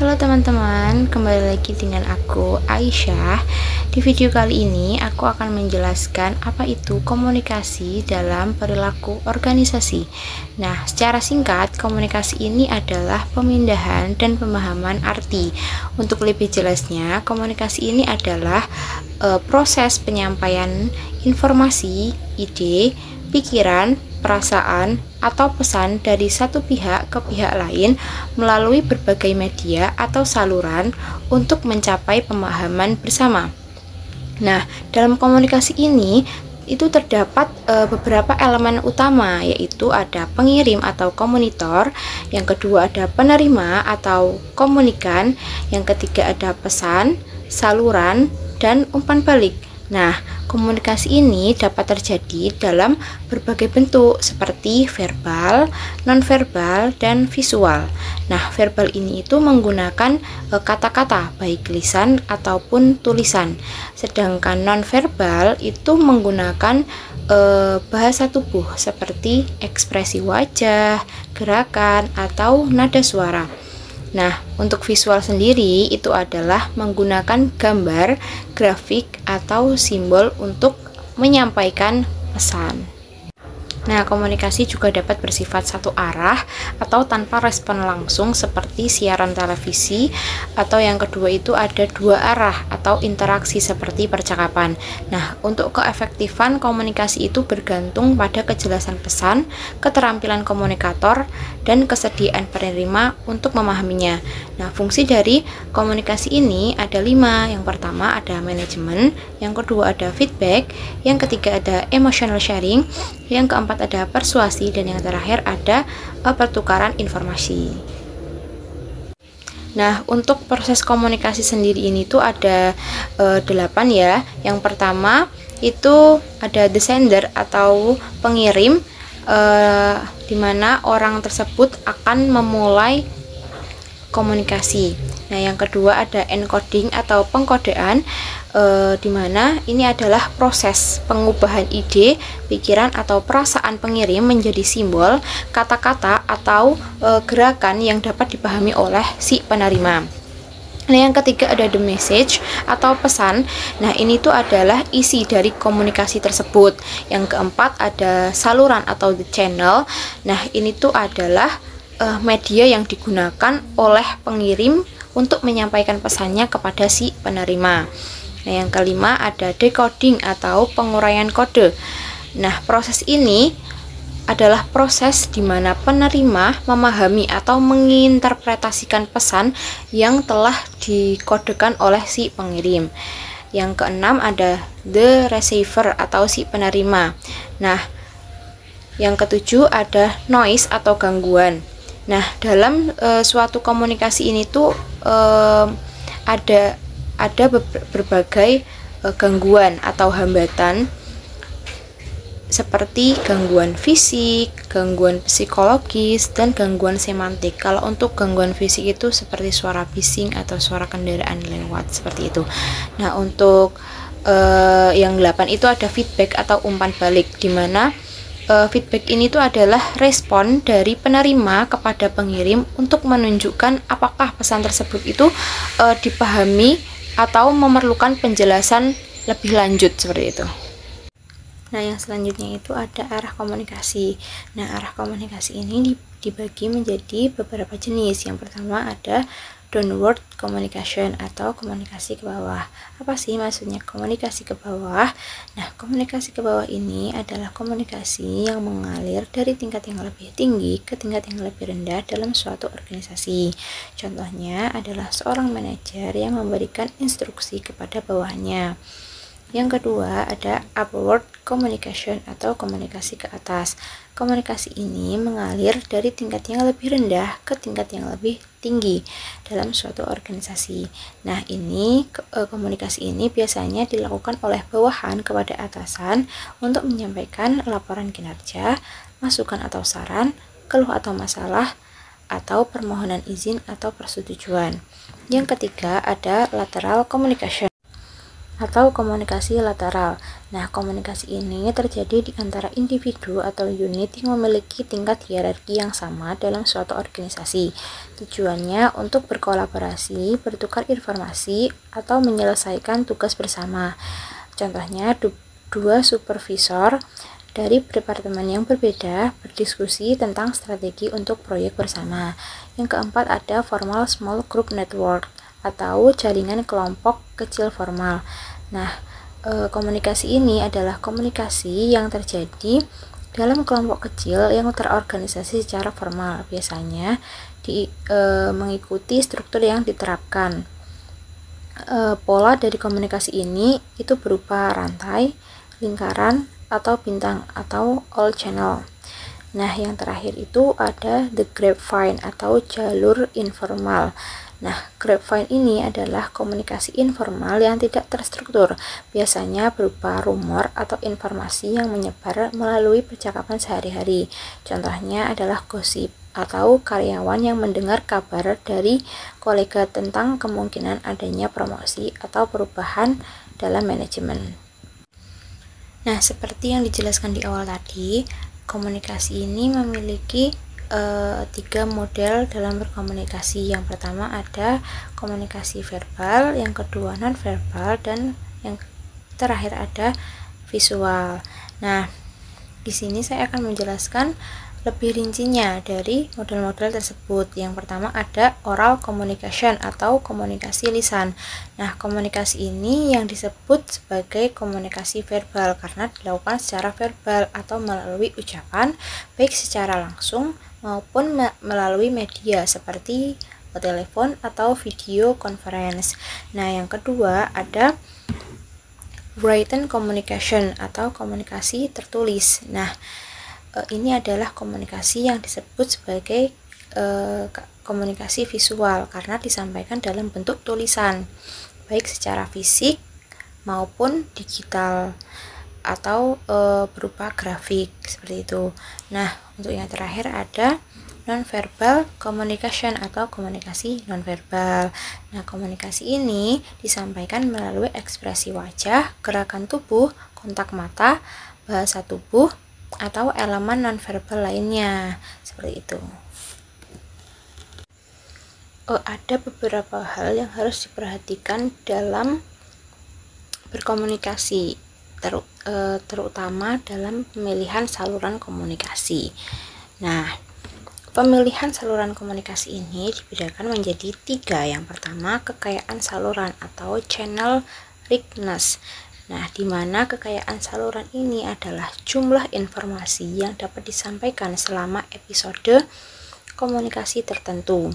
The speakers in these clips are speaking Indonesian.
Halo teman-teman, kembali lagi dengan aku Aisyah. Di video kali ini aku akan menjelaskan apa itu komunikasi dalam perilaku organisasi. Nah, secara singkat, komunikasi ini adalah pemindahan dan pemahaman arti. Untuk lebih jelasnya, komunikasi ini adalah proses penyampaian informasi, ide, pikiran, perasaan, atau pesan dari satu pihak ke pihak lain melalui berbagai media atau saluran untuk mencapai pemahaman bersama. Nah, dalam komunikasi ini itu terdapat beberapa elemen utama, yaitu ada pengirim atau komunitor, yang kedua ada penerima atau komunikan, yang ketiga ada pesan, saluran, dan umpan balik. Nah, komunikasi ini dapat terjadi dalam berbagai bentuk seperti verbal, nonverbal, dan visual. Nah, verbal ini itu menggunakan kata-kata baik lisan ataupun tulisan. Sedangkan nonverbal itu menggunakan bahasa tubuh seperti ekspresi wajah, gerakan, atau nada suara. Nah, untuk visual sendiri itu adalah menggunakan gambar, grafik, atau simbol untuk menyampaikan pesan. Nah, komunikasi juga dapat bersifat satu arah atau tanpa respon langsung seperti siaran televisi, atau yang kedua itu ada dua arah atau interaksi seperti percakapan. Nah, untuk keefektifan komunikasi itu bergantung pada kejelasan pesan, keterampilan komunikator, dan kesediaan penerima untuk memahaminya. Nah, fungsi dari komunikasi ini ada 5. Yang pertama ada manajemen, yang kedua ada feedback, yang ketiga ada emotional sharing, yang keempat ada persuasi, dan yang terakhir ada pertukaran informasi. Nah, untuk proses komunikasi sendiri ini tuh ada 8 ya. Yang pertama itu ada the sender atau pengirim, di mana orang tersebut akan memulai komunikasi. Nah, yang kedua ada encoding atau pengkodean, di mana ini adalah proses pengubahan ide, pikiran, atau perasaan pengirim menjadi simbol, kata-kata, atau gerakan yang dapat dipahami oleh si penerima. Nah, yang ketiga ada the message atau pesan. Nah, ini tuh adalah isi dari komunikasi tersebut. Yang keempat ada saluran atau the channel. Nah, ini tuh adalah media yang digunakan oleh pengirim untuk menyampaikan pesannya kepada si penerima. Nah, yang kelima ada decoding atau penguraian kode. Nah, proses ini adalah proses di mana penerima memahami atau menginterpretasikan pesan yang telah dikodekan oleh si pengirim. Yang keenam ada the receiver atau si penerima. Nah, yang ketujuh ada noise atau gangguan. Nah, dalam suatu komunikasi ini tuh ada berbagai gangguan atau hambatan seperti gangguan fisik, gangguan psikologis, dan gangguan semantik. Kalau untuk gangguan fisik itu seperti suara bising atau suara kendaraan lewat, seperti itu. Nah, untuk yang 8 itu ada feedback atau umpan balik, di mana feedback ini tuh adalah respon dari penerima kepada pengirim untuk menunjukkan apakah pesan tersebut itu dipahami atau memerlukan penjelasan lebih lanjut, seperti itu. Nah, yang selanjutnya itu ada arah komunikasi. Nah, arah komunikasi ini dibagi menjadi beberapa jenis. Yang pertama ada downward communication atau komunikasi ke bawah. Apa sih maksudnya komunikasi ke bawah? Nah, komunikasi ke bawah ini adalah komunikasi yang mengalir dari tingkat yang lebih tinggi ke tingkat yang lebih rendah dalam suatu organisasi. Contohnya adalah seorang manajer yang memberikan instruksi kepada bawahannya. Yang kedua ada upward communication atau komunikasi ke atas. Komunikasi ini mengalir dari tingkat yang lebih rendah ke tingkat yang lebih tinggi dalam suatu organisasi. Nah, ini komunikasi ini biasanya dilakukan oleh bawahan kepada atasan untuk menyampaikan laporan kinerja, masukan atau saran, keluh atau masalah, atau permohonan izin atau persetujuan. Yang ketiga ada lateral communication. atau komunikasi lateral. Nah, komunikasi ini terjadi di antara individu atau unit yang memiliki tingkat hierarki yang sama dalam suatu organisasi. Tujuannya untuk berkolaborasi, bertukar informasi, atau menyelesaikan tugas bersama. Contohnya, dua supervisor dari departemen yang berbeda berdiskusi tentang strategi untuk proyek bersama. Yang keempat, ada formal small group network atau jaringan kelompok kecil formal. Nah, komunikasi ini adalah komunikasi yang terjadi dalam kelompok kecil yang terorganisasi secara formal, biasanya mengikuti struktur yang diterapkan. Pola dari komunikasi ini itu berupa rantai, lingkaran, atau bintang, atau all channel. Nah, yang terakhir itu ada the grapevine atau jalur informal. Nah, grapevine ini adalah komunikasi informal yang tidak terstruktur, biasanya berupa rumor atau informasi yang menyebar melalui percakapan sehari-hari. Contohnya adalah gosip atau karyawan yang mendengar kabar dari kolega tentang kemungkinan adanya promosi atau perubahan dalam manajemen. Nah, seperti yang dijelaskan di awal tadi, komunikasi ini memiliki 3 model dalam berkomunikasi. Yang pertama ada komunikasi verbal, yang kedua non verbal, dan yang terakhir ada visual. Nah, di sini saya akan menjelaskan lebih rincinya dari model-model tersebut. Yang pertama ada oral communication atau komunikasi lisan. Nah, komunikasi ini yang disebut sebagai komunikasi verbal karena dilakukan secara verbal atau melalui ucapan, baik secara langsung maupun melalui media seperti telepon atau video conference. Nah, yang kedua ada written communication atau komunikasi tertulis. Nah, ini adalah komunikasi yang disebut sebagai komunikasi visual karena disampaikan dalam bentuk tulisan, baik secara fisik maupun digital atau berupa grafik seperti itu. Nah, untuk yang terakhir ada non-verbal communication atau komunikasi non-verbal. Nah, komunikasi ini disampaikan melalui ekspresi wajah, gerakan tubuh, kontak mata, bahasa tubuh, atau elemen non-verbal lainnya seperti itu. Ada beberapa hal yang harus diperhatikan dalam berkomunikasi, terutama dalam pemilihan saluran komunikasi. Nah, pemilihan saluran komunikasi ini dibedakan menjadi 3. Yang pertama, kekayaan saluran atau channel richness. Nah, di mana kekayaan saluran ini adalah jumlah informasi yang dapat disampaikan selama episode komunikasi tertentu.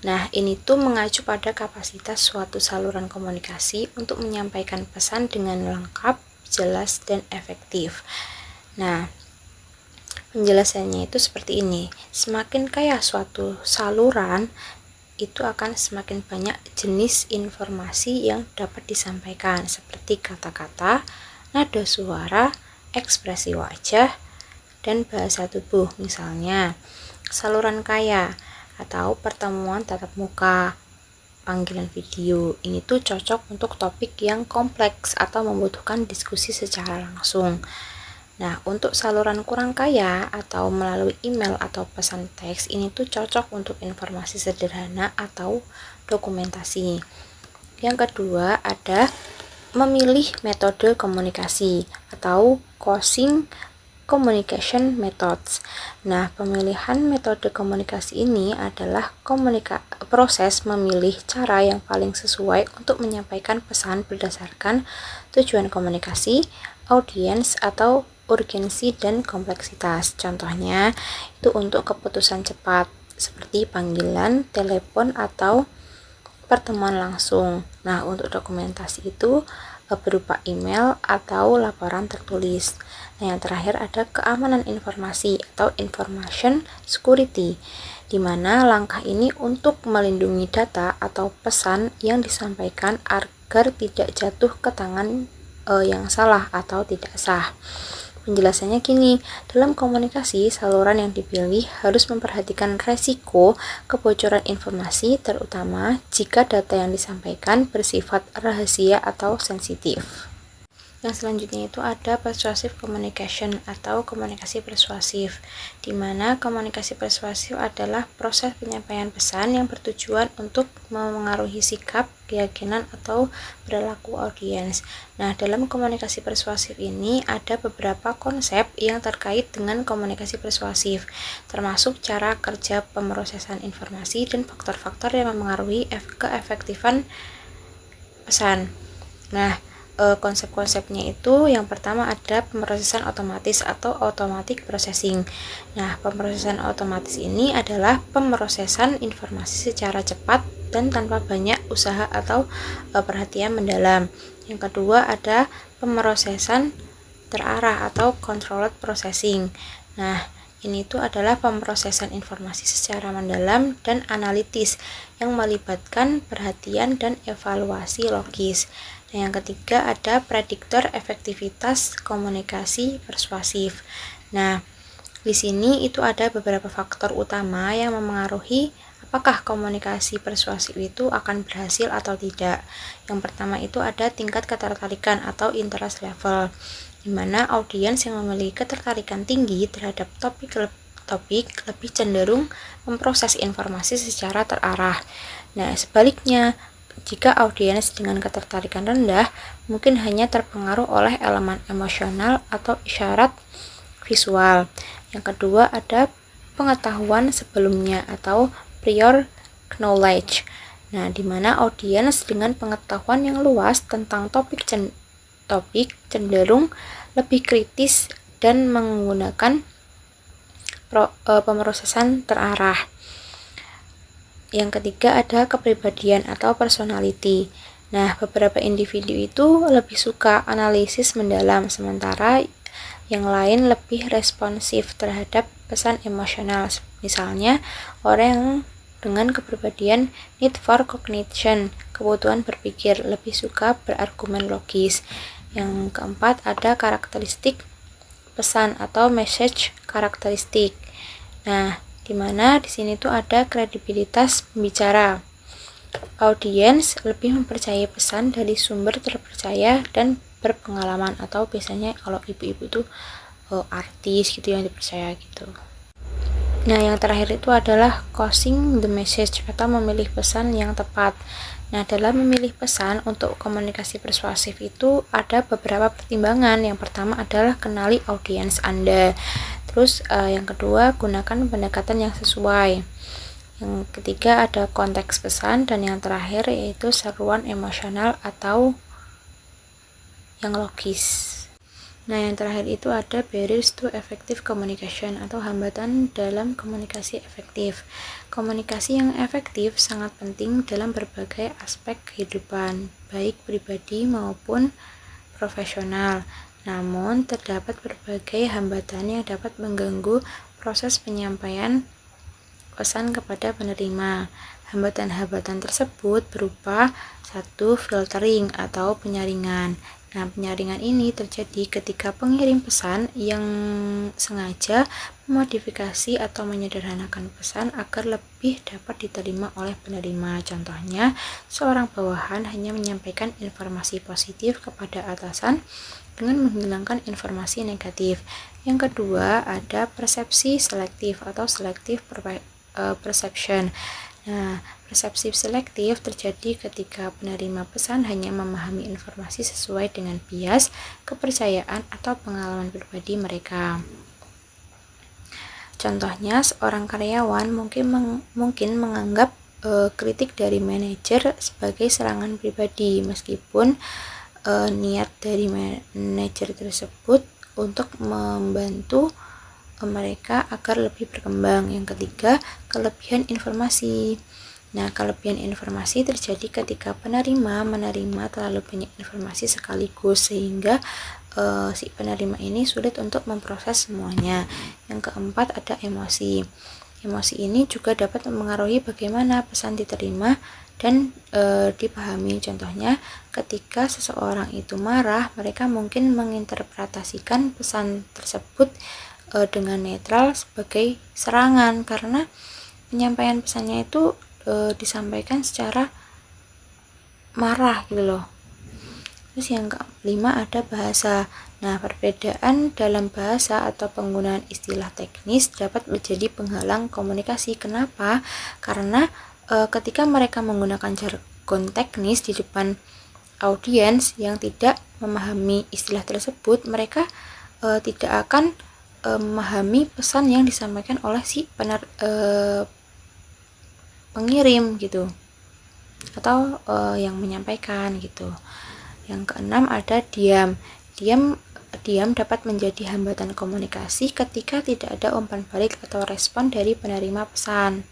Nah, ini tuh mengacu pada kapasitas suatu saluran komunikasi untuk menyampaikan pesan dengan lengkap, jelas, dan efektif. Nah, penjelasannya itu seperti ini. Semakin kaya suatu saluran, itu akan semakin banyak jenis informasi yang dapat disampaikan seperti kata-kata, nada suara, ekspresi wajah, dan bahasa tubuh. Misalnya, saluran kaya atau pertemuan tatap muka, panggilan video. Ini tuh cocok untuk topik yang kompleks atau membutuhkan diskusi secara langsung. Nah, untuk saluran kurang kaya atau melalui email atau pesan teks, ini tuh cocok untuk informasi sederhana atau dokumentasi. Yang kedua ada memilih metode komunikasi atau choosing communication methods. Nah, pemilihan metode komunikasi ini adalah proses memilih cara yang paling sesuai untuk menyampaikan pesan berdasarkan tujuan komunikasi, audiens, atau urgensi dan kompleksitas. Contohnya itu untuk keputusan cepat seperti panggilan, telepon, atau pertemuan langsung. Nah, untuk dokumentasi itu berupa email atau laporan tertulis. Nah, yang terakhir ada keamanan informasi atau information security, di mana langkah ini untuk melindungi data atau pesan yang disampaikan agar tidak jatuh ke tangan yang salah atau tidak sah. Penjelasannya gini, dalam komunikasi, saluran yang dipilih harus memperhatikan resiko kebocoran informasi, terutama jika data yang disampaikan bersifat rahasia atau sensitif. Yang selanjutnya itu ada persuasive communication atau komunikasi persuasif, di mana komunikasi persuasif adalah proses penyampaian pesan yang bertujuan untuk memengaruhi sikap, keyakinan, atau perilaku audiens. Nah, dalam komunikasi persuasif ini ada beberapa konsep yang terkait dengan komunikasi persuasif, termasuk cara kerja pemrosesan informasi dan faktor-faktor yang memengaruhi keefektifan pesan. Nah, konsep-konsepnya itu yang pertama ada pemrosesan otomatis atau automatic processing. Nah, pemrosesan otomatis ini adalah pemrosesan informasi secara cepat dan tanpa banyak usaha atau perhatian mendalam. Yang kedua ada pemrosesan terarah atau controlled processing. Nah, ini itu adalah pemrosesan informasi secara mendalam dan analitis yang melibatkan perhatian dan evaluasi logis. Nah, yang ketiga ada prediktor efektivitas komunikasi persuasif. Nah, di sini itu ada beberapa faktor utama yang memengaruhi apakah komunikasi persuasif itu akan berhasil atau tidak. Yang pertama itu ada tingkat ketertarikan atau interest level, di mana audiens yang memiliki ketertarikan tinggi terhadap topik lebih cenderung memproses informasi secara terarah. Nah, sebaliknya, jika audiens dengan ketertarikan rendah mungkin hanya terpengaruh oleh elemen emosional atau isyarat visual. Yang kedua ada pengetahuan sebelumnya atau prior knowledge. Nah, di mana audiens dengan pengetahuan yang luas tentang topik cenderung lebih kritis dan menggunakan pemrosesan terarah. Yang ketiga ada kepribadian atau personality. Nah, beberapa individu itu lebih suka analisis mendalam, sementara yang lain lebih responsif terhadap pesan emosional. Misalnya, orang yang dengan kepribadian need for cognition, kebutuhan berpikir, lebih suka berargumen logis. Yang keempat ada karakteristik pesan atau message karakteristik. Nah, di mana di sini tuh ada kredibilitas pembicara. Audiens lebih mempercayai pesan dari sumber terpercaya dan berpengalaman, atau biasanya kalau ibu-ibu tuh artis gitu yang dipercaya gitu. Nah, yang terakhir itu adalah choosing the message atau memilih pesan yang tepat. Nah, dalam memilih pesan untuk komunikasi persuasif itu ada beberapa pertimbangan. Yang pertama adalah kenali audiens Anda. Terus yang kedua, gunakan pendekatan yang sesuai. Yang ketiga ada konteks pesan, dan yang terakhir yaitu seruan emosional atau yang logis. Nah, yang terakhir itu ada barriers to effective communication atau hambatan dalam komunikasi efektif. Komunikasi yang efektif sangat penting dalam berbagai aspek kehidupan, baik pribadi maupun profesional. Namun, terdapat berbagai hambatan yang dapat mengganggu proses penyampaian pesan kepada penerima. Hambatan-hambatan tersebut berupa 1. Filtering atau penyaringan. Nah, penyaringan ini terjadi ketika pengirim pesan yang sengaja memodifikasi atau menyederhanakan pesan agar lebih dapat diterima oleh penerima. Contohnya, seorang bawahan hanya menyampaikan informasi positif kepada atasan dengan menghilangkan informasi negatif. Yang kedua, ada persepsi selektif atau selective perception. Nah, persepsi selektif terjadi ketika penerima pesan hanya memahami informasi sesuai dengan bias, kepercayaan, atau pengalaman pribadi mereka. Contohnya, seorang karyawan mungkin menganggap kritik dari manajer sebagai serangan pribadi, meskipun niat dari manajer tersebut untuk membantu mereka agar lebih berkembang. Yang ketiga, kelebihan informasi. Nah, kelebihan informasi terjadi ketika penerima menerima terlalu banyak informasi sekaligus sehingga si penerima ini sulit untuk memproses semuanya. Yang keempat ada emosi. Emosi ini juga dapat mempengaruhi bagaimana pesan diterima dan dipahami. Contohnya, ketika seseorang itu marah, mereka mungkin menginterpretasikan pesan tersebut dengan netral sebagai serangan, karena penyampaian pesannya itu disampaikan secara marah gitu loh. Terus yang kelima ada bahasa. Nah, perbedaan dalam bahasa atau penggunaan istilah teknis dapat menjadi penghalang komunikasi. Kenapa? Karena ketika mereka menggunakan jargon teknis di depan audiens yang tidak memahami istilah tersebut, mereka tidak akan memahami pesan yang disampaikan oleh si pengirim gitu, atau yang menyampaikan gitu. Yang keenam ada diam. Diam dapat menjadi hambatan komunikasi ketika tidak ada umpan balik atau respon dari penerima pesan.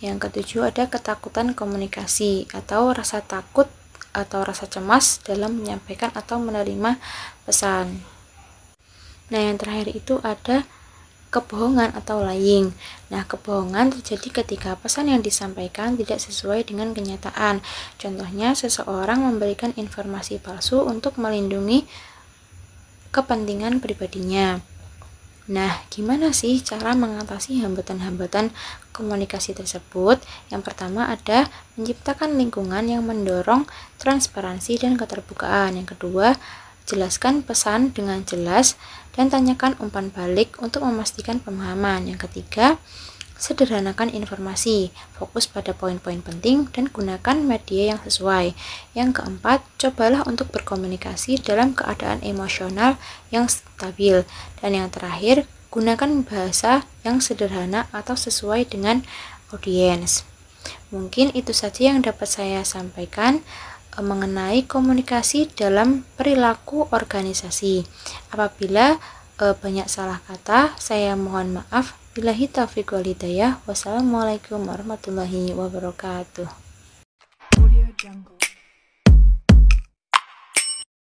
Yang ketujuh ada ketakutan komunikasi atau rasa takut atau rasa cemas dalam menyampaikan atau menerima pesan. Nah, yang terakhir itu ada kebohongan atau lying. Nah, kebohongan terjadi ketika pesan yang disampaikan tidak sesuai dengan kenyataan. Contohnya, seseorang memberikan informasi palsu untuk melindungi kepentingan pribadinya. Nah, gimana sih cara mengatasi hambatan-hambatan komunikasi tersebut? Yang pertama ada menciptakan lingkungan yang mendorong transparansi dan keterbukaan. Yang kedua, jelaskan pesan dengan jelas dan tanyakan umpan balik untuk memastikan pemahaman. Yang ketiga, sederhanakan informasi, fokus pada poin-poin penting dan gunakan media yang sesuai. Yang keempat, cobalah untuk berkomunikasi dalam keadaan emosional yang stabil. Dan yang terakhir, gunakan bahasa yang sederhana atau sesuai dengan audiens. Mungkin itu saja yang dapat saya sampaikan mengenai komunikasi dalam perilaku organisasi. Apabila banyak salah kata, saya mohon maaf. Billahi taufiq wal hidayah. Wassalamualaikum warahmatullahi wabarakatuh.